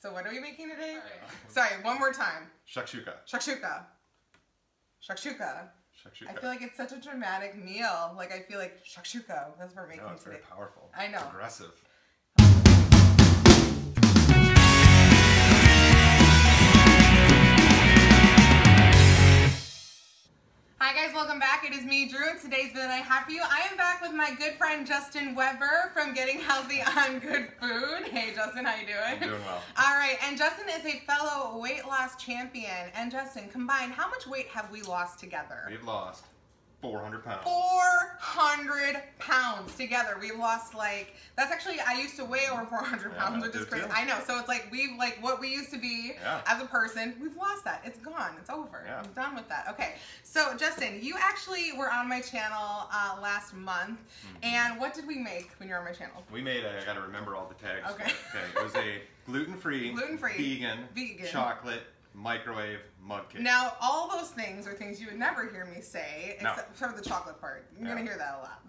So what are we making today? Sorry, one more time. Shakshuka. Shakshuka. Shakshuka. Shakshuka. I feel like it's such a dramatic meal. Like I feel like shakshuka. That's what we're making it's today. very powerful. I know. It's aggressive. Hi guys, welcome back. It is me, Drew, and today's video I have for you. I am back with my good friend Justin Weber from Getting Healthy on Good Food. Hey Justin, how you doing? I'm doing well. Alright, and Justin is a fellow weight loss champion. And Justin, combined, how much weight have we lost together? We've lost 400 pounds. 400 pounds together. We've lost that's actually, I used to weigh over 400 pounds, which is crazy. I know, so it's like what we used to be as a person, we've lost that. It's gone, it's over. Yeah. I'm done with that. Okay, so Justin, you actually were on my channel last month, and what did we make when you were on my channel? We made I gotta remember all the tags. Okay. It was a gluten-free, vegan, chocolate, microwave mug cake. Now, all those things are things you would never hear me say, except for the chocolate part. You're gonna hear that a lot.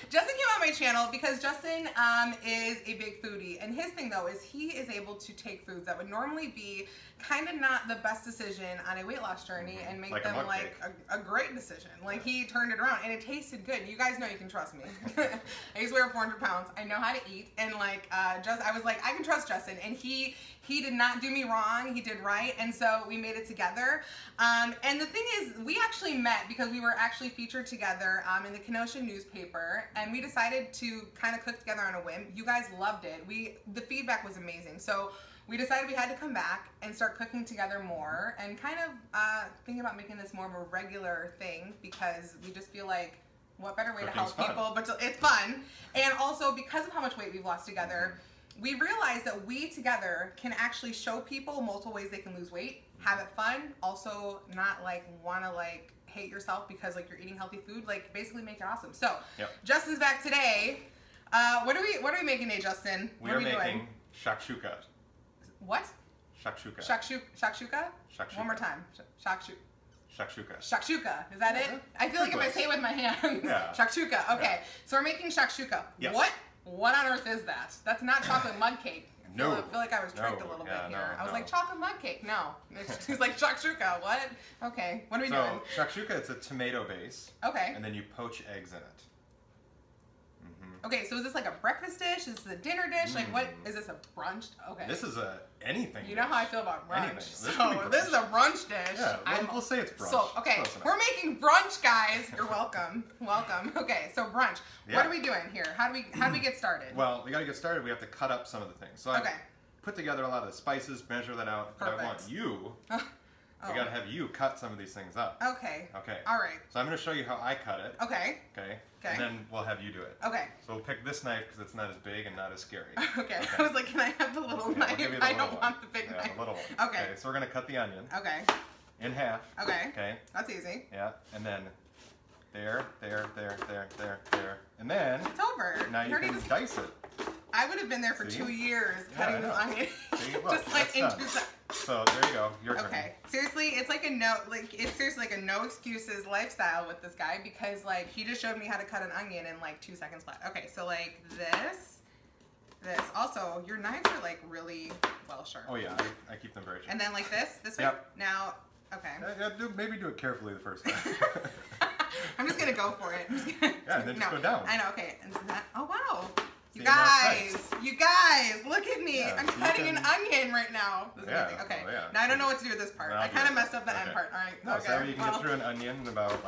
Justin came on my channel because Justin is a big foodie, and his thing though is he is able to take foods that would normally be kind of not the best decision on a weight loss journey and make them like a great decision. Like he turned it around and it tasted good. You guys know you can trust me. I used to weigh 400 pounds. I know how to eat, and I was like, I can trust Justin, and he did not do me wrong. He did right, and so we made it together. And the thing is, we actually met because we were actually featured together in the Kenosha newspaper, and we decided to kind of cook together on a whim. You guys loved it. The feedback was amazing. So we decided we had to come back and start cooking together more and kind of think about making this more of a regular thing, because we just feel like what better way to help people, but it's fun. And also because of how much weight we've lost together, we realized that we together can actually show people multiple ways they can lose weight, have it fun, also not want to hate yourself because you're eating healthy food, basically make it awesome. So Justin's back today. What are we making today, Justin? We are making shakshuka. What? Shakshuka. Shakshuka? One more time. Shakshuka. Shakshuka. Is that it? I feel like if I say it with my hands. Shakshuka. Okay. So we're making shakshuka. Yes. What on earth is that? That's not chocolate mud cake. No. I feel like I was tricked a little bit here. I was like, chocolate mud cake. No. He's like, shakshuka. What? Okay. What are we doing? So shakshuka, it's a tomato base. Okay. And then you poach eggs in it. Okay, so is this like a breakfast dish? Is this a dinner dish? What is this, a brunch? Okay. This is anything. You know how I feel about brunch. Anything. So this is a brunch dish. Yeah, we'll say it's brunch. So okay, we're making brunch, guys. You're welcome. Welcome. Okay, so brunch. What are we doing here? How do we get started? Well, we got to get started. We have to cut up some of the things. So I put together a lot of the spices, measure that out. But I want you. We got to have you cut some of these things up. Okay. Okay. All right. So I'm going to show you how I cut it. Okay. Okay. And then we'll have you do it. Okay. So we'll pick this knife because it's not as big and not as scary. Okay. I was like, can I have the little knife? I don't want the big knife. The little one. Okay. So we're going to cut the onion. Okay. In half. Okay. Okay. That's easy. Yeah. And then there. And then it's over. Now you can dice it. I would have been there for 2 years cutting this onion. Look, just in 2 seconds. So there you go. Your turn. Okay. Seriously, it's it's seriously like a no excuses lifestyle with this guy, because he just showed me how to cut an onion in 2 seconds flat. Okay, so this. Also, your knives are really well sharp. Oh yeah, I keep them very sharp. And then this way. Yep. Now, okay. Maybe do it carefully the first time. I'm just gonna go for it. And then just go down. I know. Okay. And that. Oh wow. You guys, look at me. I'm cutting an onion right now. This is amazing. Okay. Now I don't know what to do with this part. I kind of messed up the end part. All right. So you can get through an onion in about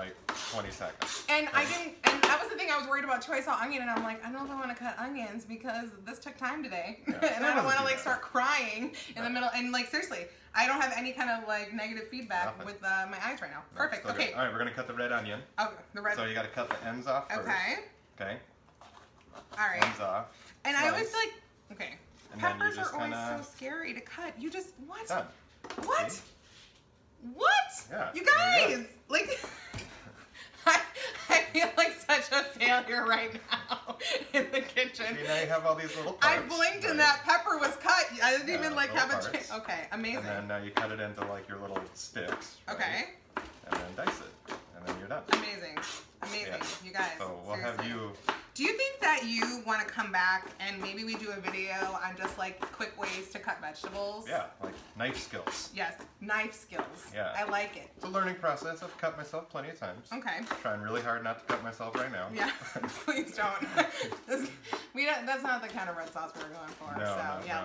20 seconds. And and that was the thing I was worried about too. I saw onion and I'm like, I don't know if I want to cut onions because this took time today. And I don't want to start crying in the middle. And seriously, I don't have any kind of negative feedback with my eyes right now. Perfect. Okay. All right, we're gonna cut the red onion. Okay. The red. So you got to cut the ends off first. Okay. Okay. All right. Ends off. And I always feel okay. And peppers are always so scary to cut. You just what? Done. What? See? What? Yeah. You guys, I feel like such a failure right now in the kitchen. See, now you have all these little parts. I blinked and that pepper was cut. I didn't even have a chance. Okay, amazing. And then now you cut it into your little sticks. Right? Okay. And then dice it. And then you're done. Amazing. Amazing. You guys. So we'll have you Do you think that you want to come back and maybe we do a video on just like quick ways to cut vegetables? Yeah, like knife skills. Yes, knife skills. Yeah. I like it. It's a learning process. I've cut myself plenty of times. Okay. Trying really hard not to cut myself right now. Yeah, please don't. That's not the kind of red sauce we're going for. No,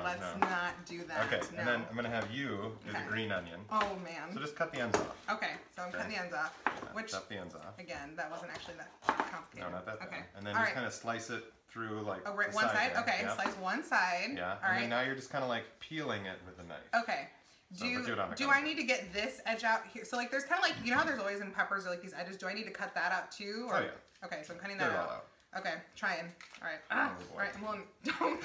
let's not do that. Okay, and then I'm going to have you do the green onion. Oh, man. So just cut the ends off. Okay, so I'm cutting the ends off. Yeah, cut the ends off. Again, that wasn't actually that complicated. No, not that bad. Okay. And then just kind of slice it through like one side? Okay, slice one side. Yeah, and then now you're just kind of like peeling it with a knife. Okay. Do I need to get this edge out here? So like there's kind of like, you know how there's always in peppers or like these edges, do I need to cut that out too? Or? Oh yeah. Okay, so I'm cutting that out. Okay, trying. All right. All right, don't.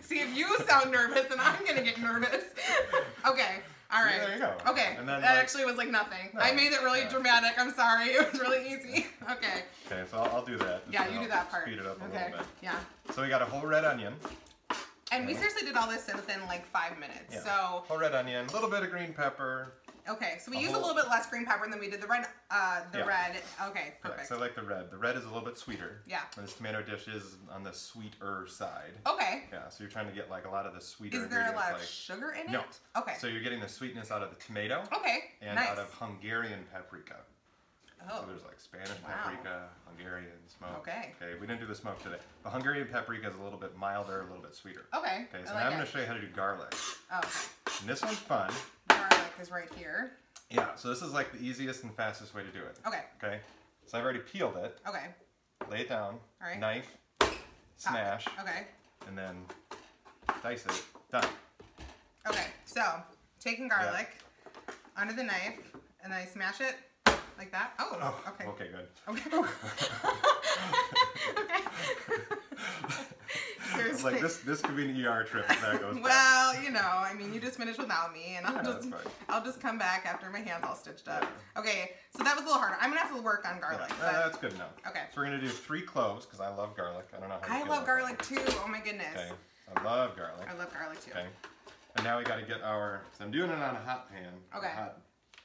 See, if you sound nervous, then I'm gonna get nervous. Okay. All right. Yeah, there you go. Okay. And then, that actually was like nothing. No, I made it really dramatic. I'm sorry. It was really easy. Okay. Okay, so I'll do that. Yeah, you do that part. Speed it up a little bit. Yeah. So we got a whole red onion. And we seriously did all this within like 5 minutes. Yeah. So whole red onion, a little bit of green pepper. Okay, so we used a little bit less green pepper than we did the red. Red. Okay, perfect. Yeah, so I like the red. The red is a little bit sweeter. Yeah. And this tomato dish is on the sweeter side. Okay. Yeah, so you're trying to get like a lot of the sweeter ingredients. Is there a lot of sugar in it? No. Okay. So you're getting the sweetness out of the tomato. Okay. And out of Hungarian paprika. Oh. So there's like Spanish paprika, Hungarian, smoke. Okay. Okay, we didn't do the smoke today. The Hungarian paprika is a little bit milder, a little bit sweeter. Okay. Okay, so now I'm going to show you how to do garlic. Oh. And this one's fun. Garlic is right here. Yeah, so this is like the easiest and fastest way to do it. Okay. Okay, so I've already peeled it. Okay. Lay it down. All right. Knife. Smash. Okay. And then dice it. Done. Okay, so taking garlic under the knife and then I smash it like that. Oh, okay. Okay, good. Okay. Okay. Seriously. Like this could be an ER trip if that goes bad. Well, you know, I mean, you just finished without me, and I'll just come back after my hand's all stitched up. Yeah. Okay, so that was a little harder. I'm gonna have to work on garlic. Yeah, that's good enough. Okay. So we're gonna do 3 cloves because I love garlic. I don't know how you I love garlic too. Oh my goodness. Okay. I love garlic. I love garlic too. Okay. And now we got to get our. So I'm doing it on a hot pan. Okay. A hot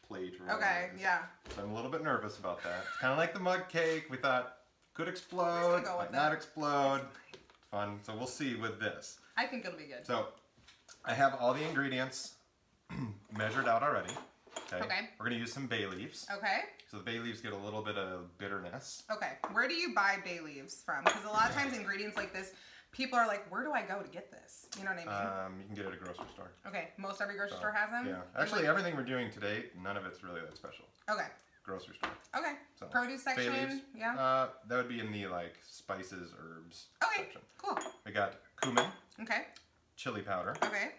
plate. Okay. Yeah. So I'm a little bit nervous about that. It's kind of like the mug cake. We thought could explode, might not explode. Fun. So we'll see with this. I think it'll be good. So I have all the ingredients measured out already. Okay. We're gonna use some bay leaves. Okay. So the bay leaves get a little bit of bitterness. Okay. Where do you buy bay leaves from? Because a lot of times ingredients like this, people are like, where do I go to get this? You know what I mean? You can get it at a grocery store. Okay. Most every grocery store has them? Yeah. Actually, everything we're doing today, none of it's really that special. Okay. Grocery store. Okay. So, produce section? Bay leaves, yeah. That would be in the like spices, herbs section. Cool. We got cumin. Okay. Chili powder. Okay.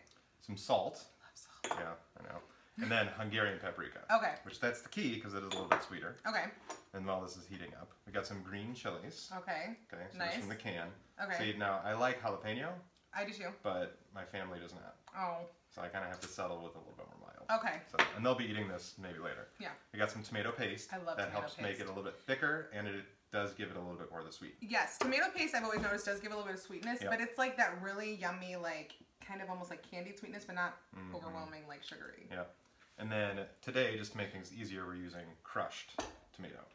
Some salt. Love salt. Yeah, I know. And then Hungarian paprika. Okay. Which that's the key because it is a little bit sweeter. Okay. And while this is heating up, we got some green chilies. Okay. Okay. So nice. This from the can. Okay. See, now I like jalapeno. I do too. But my family does not. Oh. So I kind of have to settle with a little bit more mild. Okay. So, and they'll be eating this maybe later. Yeah. We got some tomato paste. I love that tomato helps paste. make it a little bit thicker, and it does give it a little bit more of the sweet. Yes, tomato paste I've always noticed does give a little bit of sweetness, but it's like that really yummy, like kind of almost like candied sweetness, but not overwhelming, like sugary. Yeah. And then today, just to make things easier, we're using crushed tomato.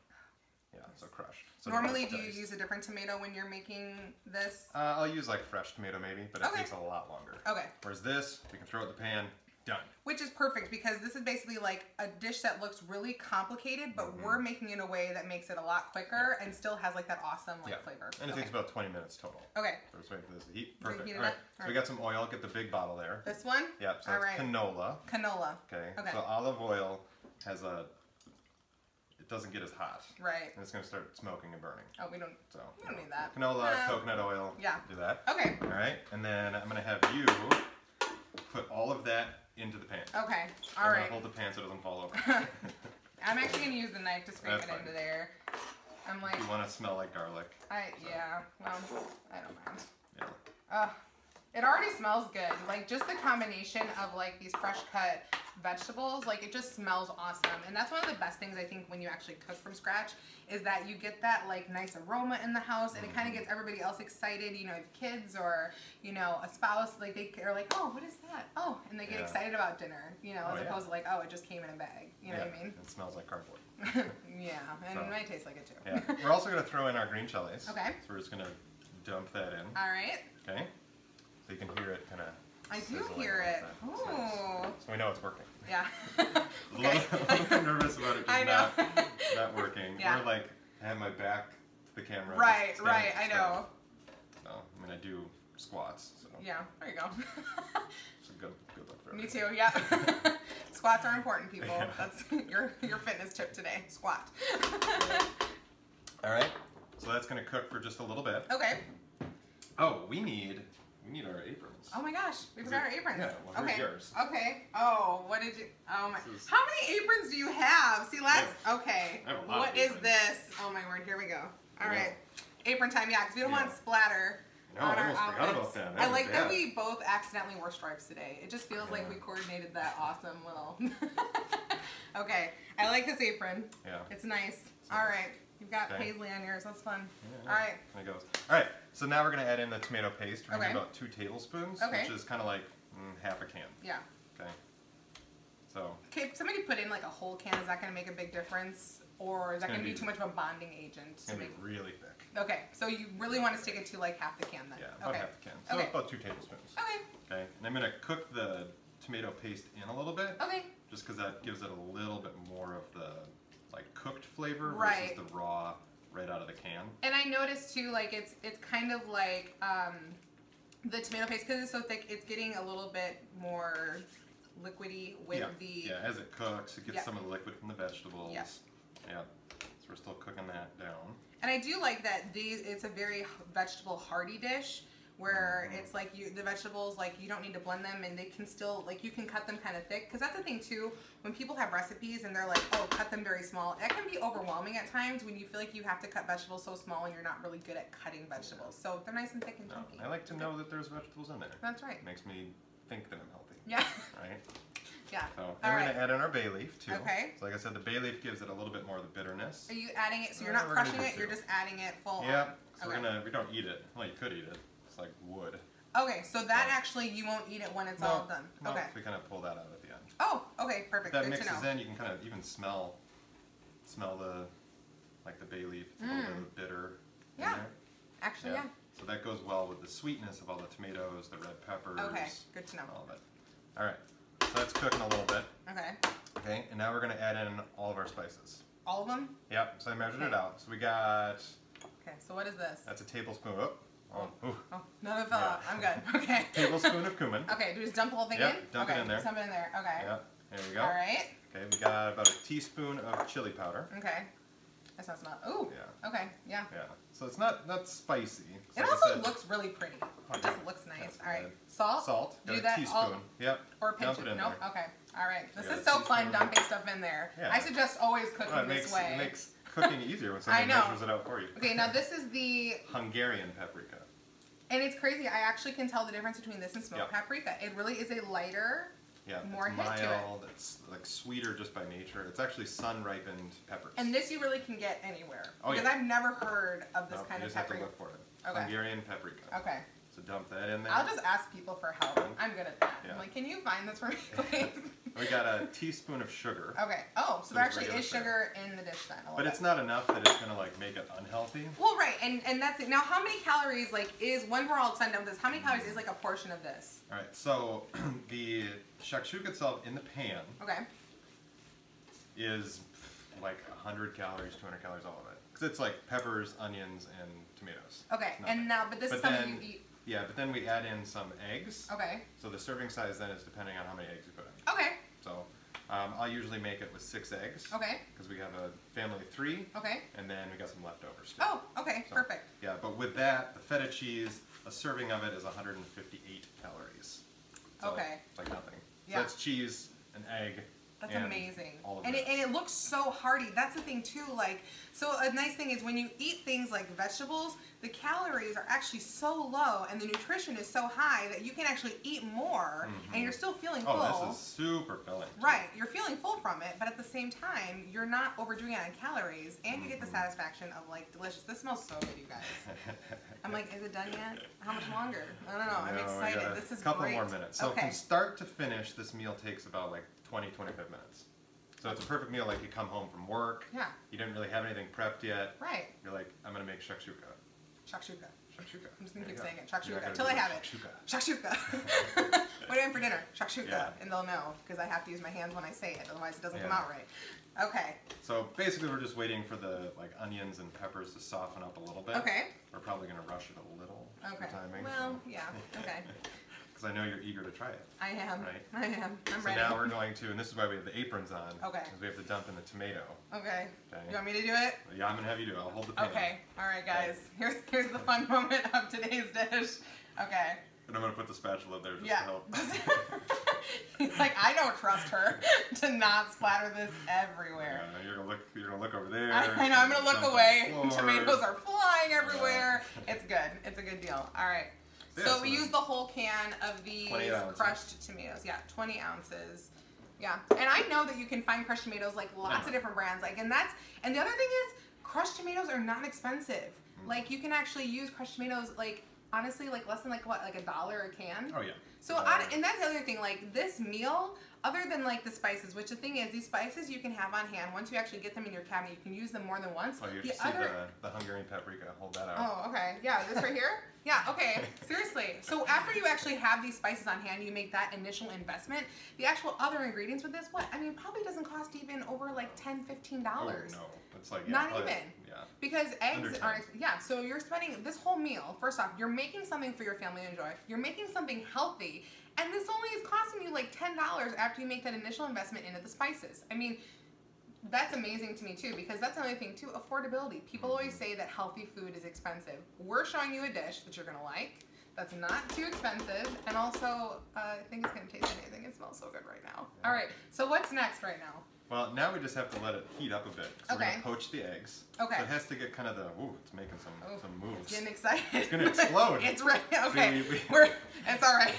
Yeah, so crushed. So normally, do you use a different tomato when you're making this? I'll use like fresh tomato maybe, but it takes a lot longer. Okay. Whereas this, we can throw it in the pan, done. Which is perfect because this is basically like a dish that looks really complicated, but we're making it in a way that makes it a lot quicker and still has like that awesome flavor. And it takes about 20 minutes total. Okay. So we're just waiting for this to heat. Perfect. Heat All right. So we got some oil. Get the big bottle there. This one? Yep. So that's canola. Canola. Okay. So olive oil has it doesn't get as hot. Right. And it's going to start smoking and burning. Oh, we don't need that. Canola, coconut oil. Yeah. Do that. Okay. All right. And then I'm going to have you put all of that into the pan. Okay. All right. Hold the pan so it doesn't fall over. I'm actually going to use the knife to scrape it into there. I'm like... You want to smell like garlic. Yeah. Well, I don't mind. Yeah. It already smells good. Like, just the combination of, like, these fresh cut vegetables, like it just smells awesome. And that's one of the best things I think when you actually cook from scratch is that you get that like nice aroma in the house, and it kind of gets everybody else excited. You know, if kids or, you know, a spouse, like they're like, oh, what is that? Oh, and they get excited about dinner, you know, as opposed to like, oh, it just came in a bag. You know what I mean? It smells like cardboard. Yeah, and it might taste like it too. Yeah. We're also going to throw in our green chilies. Okay. So we're just going to dump that in. All right. Okay. So you can hear it kind of. I do hear it. So we know it's working. Yeah. A little nervous about it just not working. Yeah. Or like I have my back to the camera. Right, I know. So I mean I do squats. So. Yeah, there you go. It's a good look for Me everybody. too, yeah. Squats are important, people. Yeah. That's your fitness tip today. Squat. All right. So that's going to cook for just a little bit. Okay. Oh, we need our aprons. Oh my gosh, we forgot our aprons. Yeah, well, here's yours. Okay. Oh, what did you? Oh my. How many aprons do you have? See, okay. What is this? Oh my word. Here we go. All right. Apron time, yeah, because we don't want splatter. No, I almost forgot about that. I like that we both accidentally wore stripes today. It just feels like we coordinated that awesome little. Okay, I like this apron. Yeah. It's nice. All right. You've got paisley on yours. That's fun. Yeah. All right. There it goes. All right. So now we're going to add in the tomato paste. We're going to do about 2 tablespoons, which is kind of like half a can. Yeah. Okay. So. Okay, if somebody put in like a whole can, is that going to make a big difference? Or is that going to be too much of a bonding agent? It's going to be really thick. Okay, so you really want to stick it to like half the can then? Yeah, about half the can. So about 2 tablespoons. Okay. Okay, and I'm going to cook the tomato paste in a little bit. Okay. Just because that gives it a little bit more of the like cooked flavor versus the raw right out of the can. And I noticed too, like it's kind of like the tomato paste, because it's so thick, it's getting a little bit more liquidy with the... Yeah, as it cooks, it gets some of the liquid from the vegetables. Yeah. Yeah, so we're still cooking that down. And I do like that it's a very vegetable hearty dish, where it's like the vegetables, like you don't need to blend them, and they can still, like you can cut them kind of thick, because that's the thing too, when people have recipes and they're like, oh, cut them very small, that can be overwhelming at times when you feel like you have to cut vegetables so small and you're not really good at cutting vegetables. So they're nice and thick and chunky. I like to know that there's vegetables in there. That's right. It makes me think that I'm healthy. Yeah. Right? Yeah. So we're going to add in our bay leaf too. Okay. So like I said, the bay leaf gives it a little bit more of the bitterness. Are you adding it, so you're not crushing it, you're just adding it full on? Yeah. So we don't eat it. Well, you could eat it. It's like wood. Okay, so that actually, you won't eat it when it's all done. Okay. We kind of pull that out at the end. Oh, okay, perfect. That mixes in, you can kind of even smell the bay leaf. It's a little bit of bitter in there. Actually, yeah. So that goes well with the sweetness of all the tomatoes, the red peppers. Okay, good to know. All of it. All right, so that's cooking a little bit. Okay. Okay, and now we're going to add in all of our spices. All of them? Yep, so I measured it out. So we got... Okay, so what is this? That's a tablespoon. Oh, none of I'm good. Okay. Tablespoon of cumin. Okay, do we just dump the whole thing in? Dump it in there. Dump it in there. Okay. Yep, there we go. All right. Okay, we got about a teaspoon of chili powder. Okay. That sounds not. Ooh. Yeah. Okay. Yeah. Yeah. So it's not spicy. It also looks really pretty. It just looks nice. All right. Salt. Salt. Do got that a teaspoon. Yep. Or pinch it it. in Nope. there. Okay. All right. This is so fun dumping stuff in there. Yeah. I suggest always cooking this way. It makes cooking easier when somebody measures it out for you. Okay. Now this is the Hungarian paprika. And it's crazy. I actually can tell the difference between this and smoked paprika. It really is a lighter, more hit mild, to it. It's like sweeter just by nature. It's actually sun-ripened peppers. And this you really can get anywhere. Oh, because I've never heard of this kind of paprika. You just paprika. have to look for it. Okay. Hungarian paprika. Okay. So dump that in there. I'll just ask people for help. I'm good at that. I'm like, can you find this for me, please? We got a teaspoon of sugar. Okay. Oh, so there actually is sugar in the dish then. But it's not enough that it's gonna like make it unhealthy. Well, right, and that's it. Now, how many calories is when we're all done with this? How many calories is like a portion of this? All right. So the shakshuka itself in the pan. Okay. Is like 100 calories, 200 calories, all of it. Because it's like peppers, onions, and tomatoes. Okay. And now, but this is something you eat. Yeah, but then we add in some eggs. Okay. So the serving size then is depending on how many eggs you put in. Okay. So I'll usually make it with 6 eggs. Okay. Because we have a family of 3. Okay. And then we got some leftovers too. Oh, okay, so, perfect. Yeah, but with that, the feta cheese, a serving of it is 158 calories. So okay. it's like nothing. Yeah. So that's cheese, an egg, That's amazing. And it looks so hearty. That's the thing too. Like, so a nice thing is when you eat things like vegetables, the calories are actually so low and the nutrition is so high that you can actually eat more and you're still feeling full. Oh, this is super filling. Right. You're feeling full from it, but at the same time, you're not overdoing it on calories and you get the satisfaction of like delicious. This smells so good, you guys. I'm like, is it done yet? How much longer? I don't know. I'm excited. This is a couple great. more minutes. So from start to finish, this meal takes about like 20, 25 minutes. So it's a perfect meal like you come home from work. Yeah. You didn't really have anything prepped yet. Right. You're like, I'm going to make shakshuka. Shakshuka. Shakshuka. I'm just going to keep saying it. Shakshuka. Until I have it. Shakshuka. What do you have for dinner? Shakshuka. Yeah. And they'll know because I have to use my hands when I say it. Otherwise it doesn't come out right. Okay. So basically we're just waiting for the like onions and peppers to soften up a little bit. Okay. We're probably going to rush it a little for timing. Well, yeah. Okay. Because I know you're eager to try it. I am. Right? I am. I'm so ready. So now we're going to, and this is why we have the aprons on. Okay. Because we have to dump in the tomato. Okay. You want me to do it? Yeah, I'm going to have you do it. I'll hold the pan. Okay. All right, guys. Here's the fun moment of today's dish. Okay. And I'm going to put the spatula there just to help. He's like, I don't trust her to not splatter this everywhere. Yeah, you're gonna look over there. I know, I'm going to look away. Tomatoes are flying everywhere. It's good. It's a good deal. All right. So we use the whole can of these crushed tomatoes. Yeah, 20 ounces. Yeah, and I know that you can find crushed tomatoes like lots of different brands. Like, and the other thing is, crushed tomatoes are not expensive. Like, you can actually use crushed tomatoes like honestly like less than like what, like $1 a can. Oh yeah. So and that's the other thing. Like this meal, other than like the spices, which the thing is, these spices you can have on hand. Once you actually get them in your cabinet, you can use them more than once. Oh, you see the Hungarian paprika. Hold that out. Oh, okay. Yeah, this right here? Yeah, okay. Seriously. So after you actually have these spices on hand, you make that initial investment. The actual other ingredients with this, what? I mean, it probably doesn't cost even over like $10, $15. Oh, no. It's like, not even. Yeah. Because eggs aren't, so you're spending this whole meal, first off, you're making something for your family to enjoy. You're making something healthy. And this only is costing you like $10 after you make that initial investment into the spices. I mean, that's amazing to me too, because that's another thing too, affordability. People always say that healthy food is expensive. We're showing you a dish that you're gonna like, that's not too expensive, and also I think it's gonna taste amazing. It smells so good right now. Yeah. All right, so what's next right now? Well, now we just have to let it heat up a bit. So we're gonna poach the eggs. Okay. So it has to get kind of the, it's making some moves. It's getting excited. It's gonna explode. It's ready, okay. It's all right.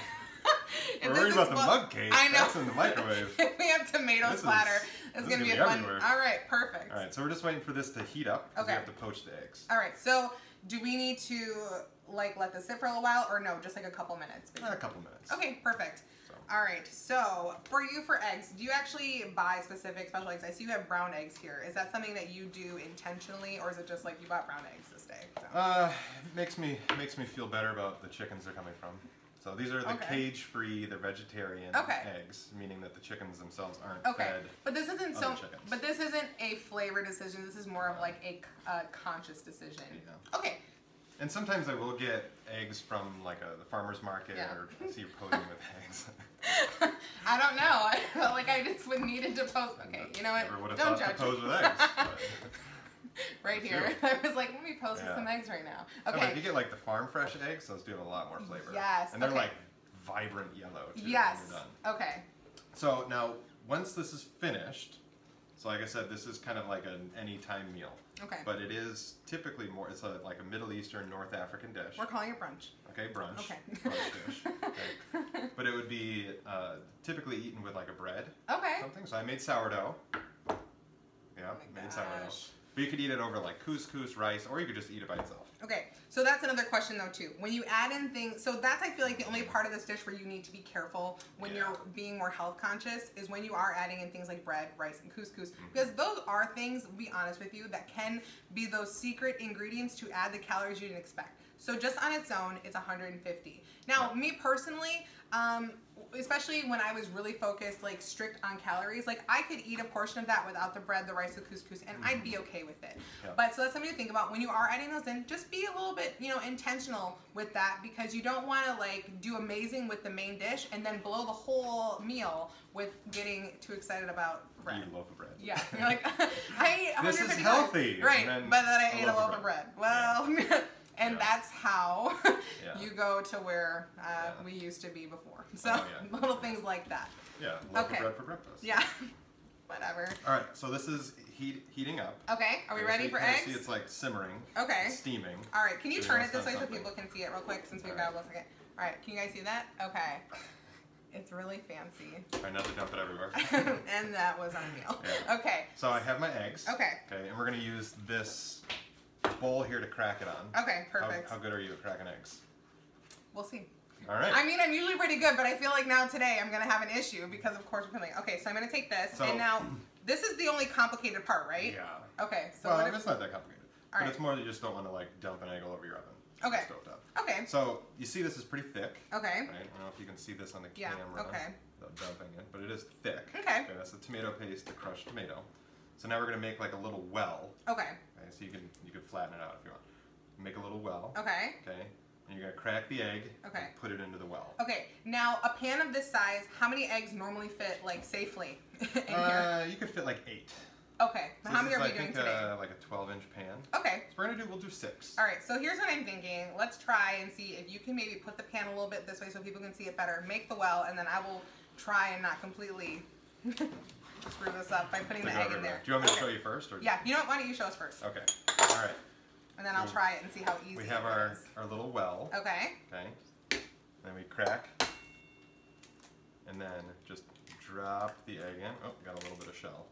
We're worried about the mug cake. I know. That's in the microwave. If we have tomato splatter, it's going to be a fun. Everywhere. All right, perfect. All right, so we're just waiting for this to heat up because we have to poach the eggs. All right, so do we need to like let this sit for a little while or no, just like a couple minutes? A couple minutes. Okay, perfect. All right, so for eggs, do you actually buy specific special eggs? I see you have brown eggs here. Is that something that you do intentionally, or is it just like you bought brown eggs this day? So. Makes me feel better about the chickens they're coming from. So these are the cage-free, they're vegetarian eggs, meaning that the chickens themselves aren't fed. But this isn't But this isn't a flavor decision. This is more of like a conscious decision. Yeah. Okay. And sometimes I will get eggs from like the farmer's market or see you posing with eggs. I don't know. I felt like I just would needed to pose. Okay, you know what? Never would have Don't thought judge to pose with eggs. Right here. I was like, let me pose with some eggs right now. Okay. No, if you get like the farm fresh eggs, those do have a lot more flavor. Yes. And they're like vibrant yellow too. Yes. When you're done. Okay. So now, once this is finished, so like I said, this is kind of like an anytime meal. Okay. But it is typically more, it's like a Middle Eastern, North African dish. We're calling it brunch. Okay, brunch. Okay. Brunch dish. Okay. But it would be typically eaten with like a bread. Okay. Something. So I made sourdough. Yeah, made sourdough. But you could eat it over like couscous, rice, or you could just eat it by itself. Okay, so that's another question though too. When you add in things, so that's I feel like the only part of this dish where you need to be careful when you're being more health conscious is when you are adding in things like bread, rice, and couscous. Because those are things, to be honest with you, that can be those secret ingredients to add the calories you didn't expect. So just on its own, it's 150. Now, me personally, especially when I was really focused, like strict on calories, like I could eat a portion of that without the bread, the rice, the couscous, and I'd be okay with it. But so that's something to think about when you are adding those in. Just be a little bit, intentional with that, because you don't want to like do amazing with the main dish and then blow the whole meal with getting too excited about bread. Eat a loaf of bread. Yeah, you're like, I ate 150 This is healthy. Right, but then I ate a loaf of bread. Well. Yeah. And that's how you go to where we used to be before. So little things like that. Yeah, loaf of bread for breakfast. Yeah. Whatever. All right, so this is heating up. Okay, are we ready for eggs? See, it's like simmering. Okay. It's steaming. All right, can you turn it this way so people can see it real quick since we've got a second? All right, can you guys see that? Okay. It's really fancy. Try not to dump it everywhere. And that was our meal. Yeah. Okay. So I have my eggs. Okay. Okay, and we're going to use this bowl here to crack it on. Okay, perfect. How good are you at cracking eggs? We'll see. All right. I mean, I'm usually pretty good, but I feel like now today I'm going to have an issue because, of course, we're putting... Okay, so I'm going to take this, and now this is the only complicated part, right? Yeah. Okay, so... Well, it's not that complicated. All right. But it's more that you just don't want to, like, dump an egg all over your oven. Okay. Stovetop. Okay. So, you see this is pretty thick. Okay. Right? I don't know if you can see this on the camera. Okay. Without dumping it, but it is thick. Okay. That's the tomato paste, the crushed tomato. So now we're going to make, like, a little well. Okay. So you can flatten it out if you want. Make a little well. Okay. Okay. And you're going to crack the egg. Okay. And put it into the well. Okay. Now, a pan of this size, how many eggs normally fit, like, safely in here? You could fit, like, 8. Okay. So how many are we doing today? Like a 12-inch pan. Okay. So we'll do 6. All right. So here's what I'm thinking. Let's try and see if you can maybe put the pan a little bit this way so people can see it better. Make the well, and then I will try and not completely screw this up by putting the egg in there. Do you want me to show you first? Or? Yeah. You know what? Why don't you show us first? Okay. All right. And then I'll try it and see how easy we have it is. our little well. Okay. Okay. Then we crack. And then just drop the egg in. Oh, got a little bit of shell.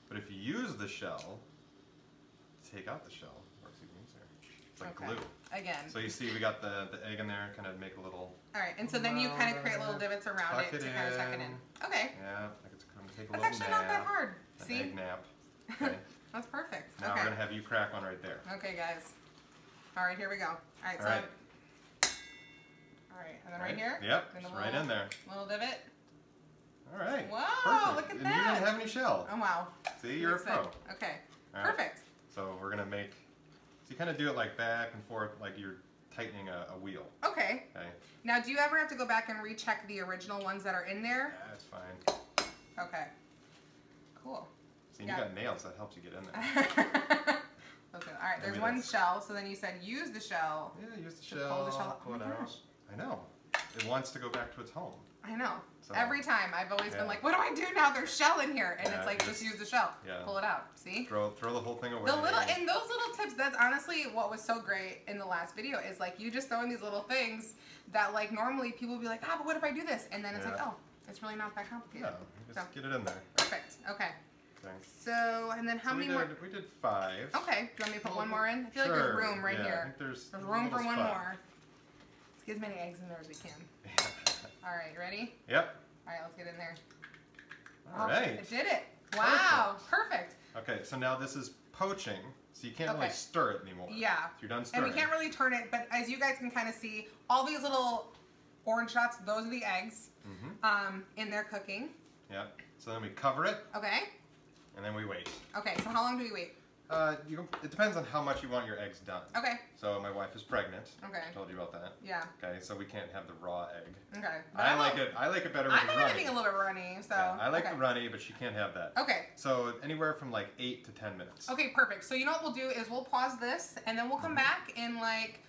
But if you use the shell, take out the shell. Works even easier. It's like glue. Again. So you see we got the egg in there, kind of make a little... All right, and so then you kind of create little divots around it to kind of tuck it in. Okay. Yeah, like it's going to take a That's little actually not that hard. An See? egg nap. Okay. That's perfect. Now okay. we're going to have you crack one right there. Okay, guys. All right, here we go. All right, so... All right, and then right here? Yep, just right in there. Little divot. All right. Wow, perfect. look at and that. You didn't have any shell. Oh, wow. See, you're a pro. Okay, right. Perfect. So we're going to make... So you kind of do it like back and forth, like you're tightening a wheel. Okay. Okay. Now, do you ever have to go back and recheck the original ones that are in there? Yeah, that's fine. Okay. Cool. See, you got nails. That helps you get in there. Okay. All right. There's one shell. So then you said use the shell. Yeah, use the shell. Pull the shell. Pull it out. I know. It wants to go back to its home. I know. So, every time I've always been like, what do I do now? There's shell in here, and it's like just use the shell. Yeah. Pull it out. See? Throw the whole thing away. The little and those little tips. That's honestly what was so great in the last video is like you just throwing these little things that like normally people would be like, but what if I do this? And then it's like, oh, it's really not that complicated. Yeah, just get it in there. Perfect. Okay. So, and then how many more? We did 5. Okay. Do you want me to put one more in? I feel like there's room right here. I think there's room for one more. Let's get as many eggs in there as we can. All right, you ready? Yep. All right, let's get in there. All right. I did it. Wow. Perfect. Okay, so now this is poaching, so you can't really stir it anymore. Yeah. So you're done stirring. And we can't really turn it, but as you guys can kind of see, all these little orange dots, those are the eggs in there cooking. Yep. So then we cover it. Okay. And then we wait. Okay, so how long do we wait? It depends on how much you want your eggs done. Okay. So my wife is pregnant. Okay. I told you about that. Yeah. Okay, so we can't have the raw egg. Okay. I like it better with the runny. I think a little bit runny, so. Yeah, I like the runny, but she can't have that. Okay. So anywhere from like 8 to 10 minutes. Okay, perfect. So you know what we'll do is we'll pause this, and then we'll come back in like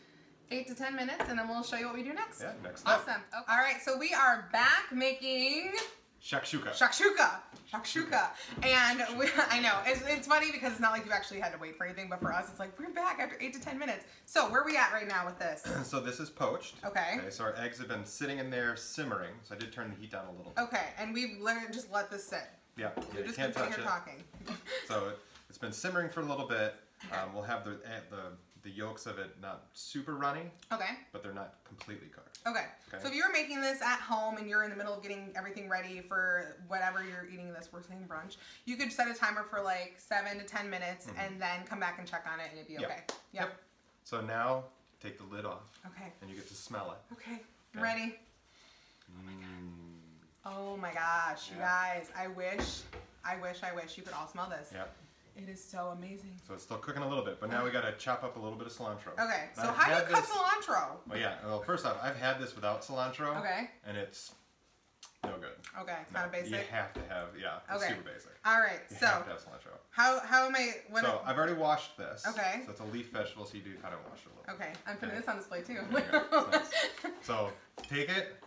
8 to 10 minutes, and then we'll show you what we do next. Yeah, next step. Awesome. Okay. All right, so we are back making... Shakshuka. Shakshuka. And I know, it's funny because it's not like you actually had to wait for anything, but for us, it's like, we're back after 8 to 10 minutes. So where are we at right now with this? So this is poached. Okay. So our eggs have been sitting in there simmering. So I did turn the heat down a little bit. Okay, and we've just let this sit. Yeah, You're you just can't touch here it. talking. So it's been simmering for a little bit. Okay. We'll have the yolks of it not super runny. Okay. But they're not completely cooked. Okay. So if you're making this at home and you're in the middle of getting everything ready for whatever you're eating this, we're saying brunch, you could set a timer for like 7 to 10 minutes and then come back and check on it and it'd be okay. Yep. So now take the lid off. Okay. And you get to smell it. Okay. I'm ready. Oh my gosh, you guys, I wish you could all smell this. Yep. It is so amazing. So it's still cooking a little bit, but now we got to chop up a little bit of cilantro. Okay, so how do you cut cilantro? Well, yeah. Well, first off, I've had this without cilantro. Okay. And it's no good. Okay, it's kind of basic. You have to have, it's super basic. All right, you have to have cilantro. How am I? So I've already washed this. Okay. So it's a leaf vegetable, so you do kind of wash it a little. Okay, I'm putting this on display too. Nice. So take it.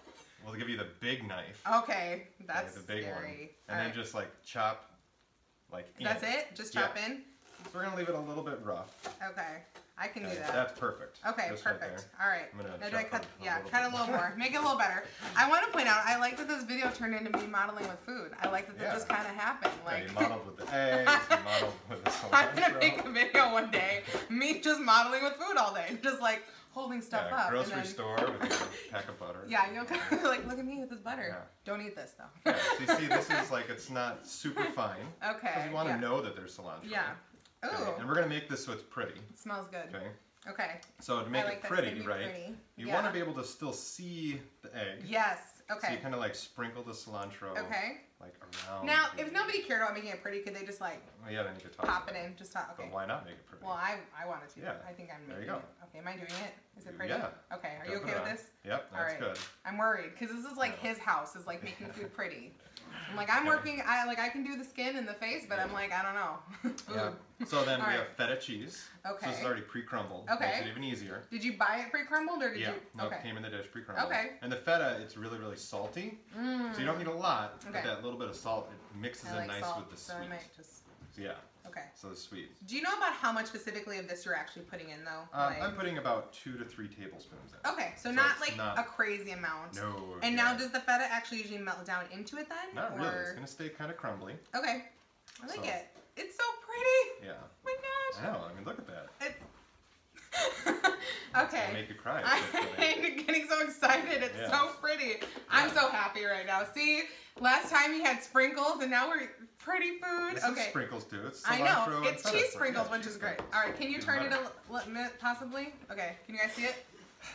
We'll give you the big knife. Okay, that's the big scary. one, and then just like chop like in. That's it? Just chop in? So we're gonna leave it a little bit rough. Okay. I can do that. That's perfect. Okay, Just perfect. Right All right. Now do I cut? Cut a little bit. more. Make it a little better. I want to point out, I like that this video turned into me modeling with food. I like that that just kind of happened. Like, you modeled with the eggs, you modeled with the cilantro. I'm gonna make a video one day, me just modeling with food all day, just like holding stuff up. Grocery store with a pack of butter. Yeah, you'll kind of like, look at me with this butter. Yeah. Don't eat this though. Yeah, so you see, this is like, it's not super fine. Okay. Because you want to know that there's cilantro. Yeah. Ooh. Okay? And we're gonna make this so it's pretty. It smells good. Okay. Okay. So to make it pretty, right? Pretty. You want to be able to still see the egg. Yes. Okay. So you kind of like sprinkle the cilantro. Okay. Like around. Now, if nobody cared about making it pretty, could they just like yeah, then you could toss pop it in? Just toss. Okay. But why not make it pretty? Well, I wanted to. Yeah. I think I'm making There you go. it. Okay. Am I doing it? Is it pretty? Yeah. Okay. Are you okay with this? Yep. That's good. I'm worried because this is like his house is like making food pretty. I'm like, I'm working, I can do the skin and the face, but I'm like, I don't know. Yeah. So then we have feta cheese. Okay. So this is already pre-crumbled. Okay. Makes it even easier. Did you buy it pre-crumbled or did you? No, Okay. it came in the dish pre-crumbled. Okay. And the feta, it's really, really salty. So you don't need a lot, but that little bit of salt, it mixes in nice with the so sweet. I might just... So yeah. Okay. So the sweet. Do you know about how much specifically of this you're actually putting in though? I'm putting about 2 to 3 tablespoons in. Okay, so not like a crazy amount. No. And now does the feta actually usually melt down into it then? Not really. It's going to stay kind of crumbly. Okay. I like it. It's so pretty. Yeah. Oh my gosh. I know. I mean, look at that. It's... Okay. I'll make you cry. I'm getting so excited. It's so pretty. I'm so happy right now. See, last time you had sprinkles and now we're pretty food. This is sprinkles too. It's I know. It's cheese sprinkles, which is great. All right, can you turn it a minute possibly? Okay, can you guys see it?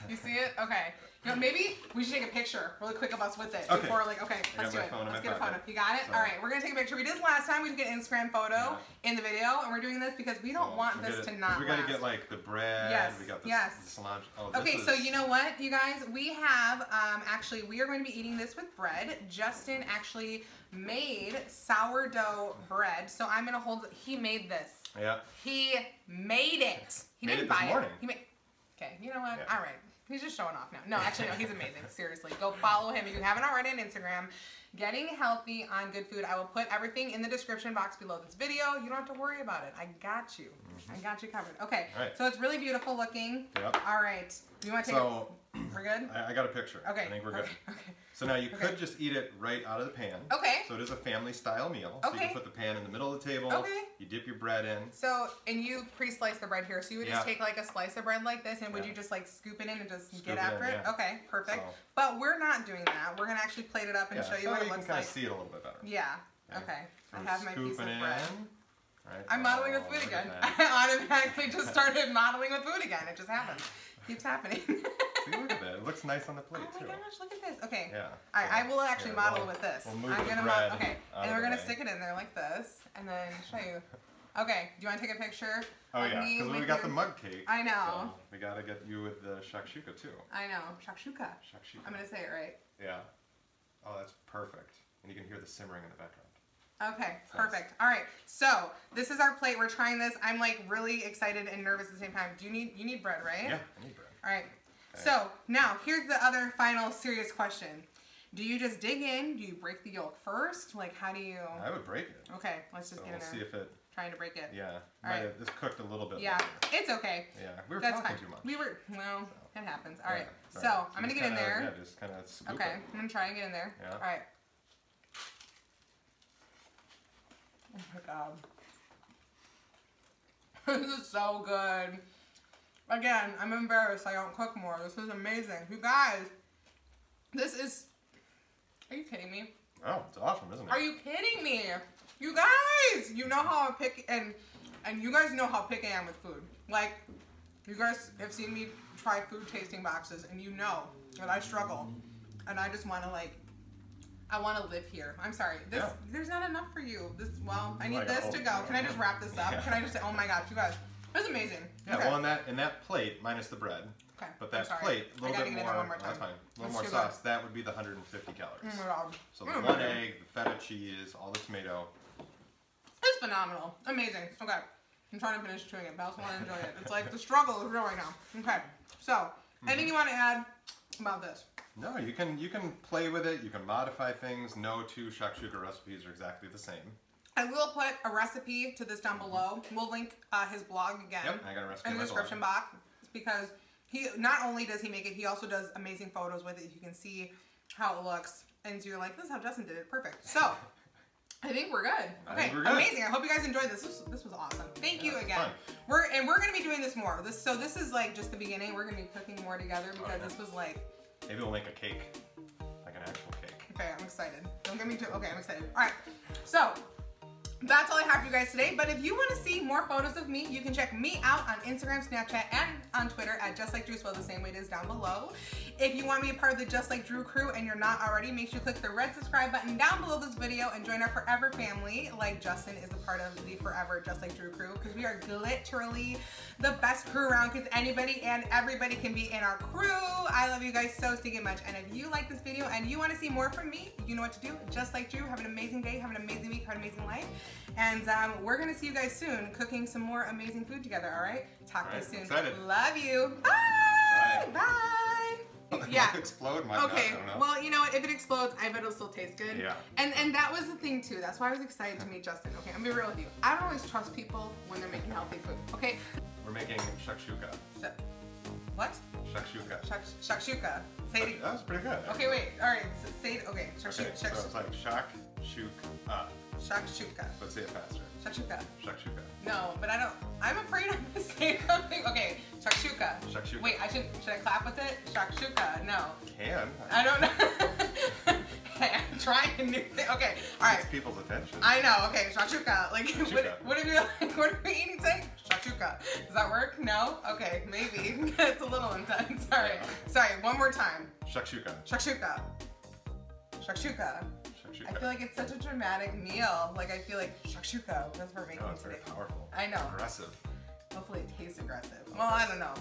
You see it? Okay. You know, maybe we should take a picture really quick of us with it before, like, okay, let's do it. Let's get a photo. You got it? All right, we're gonna take a picture. We did this last time. We did an Instagram photo in the video, and we're doing this because we don't want this to not we gotta get like the bread. Yes. We got the cilantro. Oh, okay, so you know what, you guys? We have actually we are going to be eating this with bread. Justin actually made sourdough bread, so I'm gonna hold. He made this. Yeah. He made it. He didn't buy it. He made. Okay, you know what? All right. He's just showing off now. No, actually, no, he's amazing. Seriously. Go follow him if you haven't already on Instagram. Getting Healthy on Good Food. I will put everything in the description box below this video. You don't have to worry about it. I got you. I got you covered. Okay, so it's really beautiful looking. Yep. All right. You want to take We're good? I got a picture. Okay. I think we're good. Okay. So now you could just eat it right out of the pan. Okay. So it is a family style meal. So you can put the pan in the middle of the table. Okay. You dip your bread in. So, and you pre-slice the bread here. So you would just take like a slice of bread like this and would you just like scoop it in and just get after it? Okay, perfect. So, but we're not doing that. We're going to actually plate it up and show you what it looks like. So you can kind of see it a little bit better. Yeah. Okay. So I have my piece of bread. Right. I'm modeling with food again. I automatically just started modeling with food again. It just happens. Keeps happening. See, look at that. It looks nice on the plate, too. Oh my gosh, look at this. Okay. Yeah. All right, I will actually model with this. We'll move the bread okay. And then we're going to stick it in there like this. And then show you. Okay. Do you want to take a picture? Oh, yeah. Because we got the mug cake. I know. So we got to get you with the shakshuka, too. I know. Shakshuka. Shakshuka. I'm going to say it right. Yeah. Oh, that's perfect. And you can hear the simmering in the background. Okay, perfect. All right, so this is our plate. We're trying this. I'm like really excited and nervous at the same time. You need bread, right? Yeah, I need bread. All right. Okay. So now here's the other final serious question. Do you just dig in? Do you break the yolk first? Like how do you? I would break it. Okay, let's just get in there. We'll see if it. Trying to break it. Yeah. All right. This cooked a little bit. Yeah, longer. it's okay. Yeah, we were talking too much. We were. Well, it happens. All right. So I'm gonna get in there. Yeah, just kind of scoop it. Okay, I'm gonna try and get in there. Yeah. All right. Oh my god. This is so good. Again, I'm embarrassed I don't cook more. This is amazing. You guys, this is... Are you kidding me? Oh, it's awesome, isn't it? Are you kidding me? You guys! You know how I pick... And you guys know how picky I am with food. Like, you guys have seen me try food tasting boxes, and you know that I struggle. And I just want to, like... I want to live here. I'm sorry. There's not enough for you. I need this to go. Can I just wrap this up? Yeah. Can I just say, oh my gosh, you guys, that's amazing. Yeah, well, in that plate, minus the bread. Okay. But that plate, a little bit more. That's fine. A little more sauce. That would be the 150 calories. Oh my god. So the one egg, the feta cheese, all the tomato. It's phenomenal. Amazing. Okay. I'm trying to finish chewing it, but I also want to enjoy it. It's like the struggle is real right now. Okay. So, anything you want to add about this? No, you can play with it. You can modify things. No two shakshuka recipes are exactly the same. I will put a recipe to this down below. We'll link his blog again. Yep, I got a recipe in the description box, because he not only does he make it, he also does amazing photos with it. You can see how it looks, and so you're like, this is how Justin did it. Perfect. So I think we're good. Okay, amazing. I hope you guys enjoyed this. This was awesome. Thank you again. We're gonna be doing this more. This is like just the beginning. We're gonna be cooking more together, because this was like. Maybe we'll make a cake, like an actual cake. Okay, I'm excited. Don't get me too. Okay, I'm excited. All right, so. That's all I have for you guys today, but if you want to see more photos of me, you can check me out on Instagram, Snapchat, and on Twitter at Justlikedrew, spelled the same way it is down below. If you want to be a part of the Just Like Drew crew and you're not already, make sure you click the red subscribe button down below this video and join our forever family, like Justin is a part of the forever Just Like Drew crew, because we are literally the best crew around, because anybody and everybody can be in our crew. I love you guys so stinking much, and if you like this video and you want to see more from me, you know what to do. Just Like Drew. Have an amazing day, have an amazing week, have an amazing life. And we're going to see you guys soon cooking some more amazing food together, all right? Talk to you soon. Excited. Love you. Bye. Bye. Yeah. Might explode, might okay. not, I don't know. Well, you know what? If it explodes, I bet it'll still taste good. Yeah. And that was the thing, too. That's why I was excited to meet Justin. Okay, I'm going to be real with you. I don't always trust people when they're making healthy food, okay? We're making shakshuka. What? Shakshuka. Shakshuka. Say it. That was pretty good. Okay, wait. All right. So say it. Okay. Shakshuka. So it's like shakshuka. Shakshuka. Let's say it faster. Shakshuka. Shakshuka. No, but I don't. I'm afraid I'm gonna say something. Okay, shakshuka. Shakshuka. Wait, should I clap with it? Shakshuka. No. Can. I don't know. Hey, I'm trying a new thing. Okay, all right. It's people's attention. I know. Okay, shakshuka. Like, Shakshuka. what if you like? What are we eating today? Shakshuka. Does that work? No. Okay, maybe. It's a little intense. All right. Sorry. One more time. Shakshuka. Shakshuka. Shakshuka. I feel like it's such a dramatic meal. Like, I feel like shakshuka. That's what we're making it's today. very powerful. I know. Aggressive. Hopefully it tastes aggressive. Well, I don't know.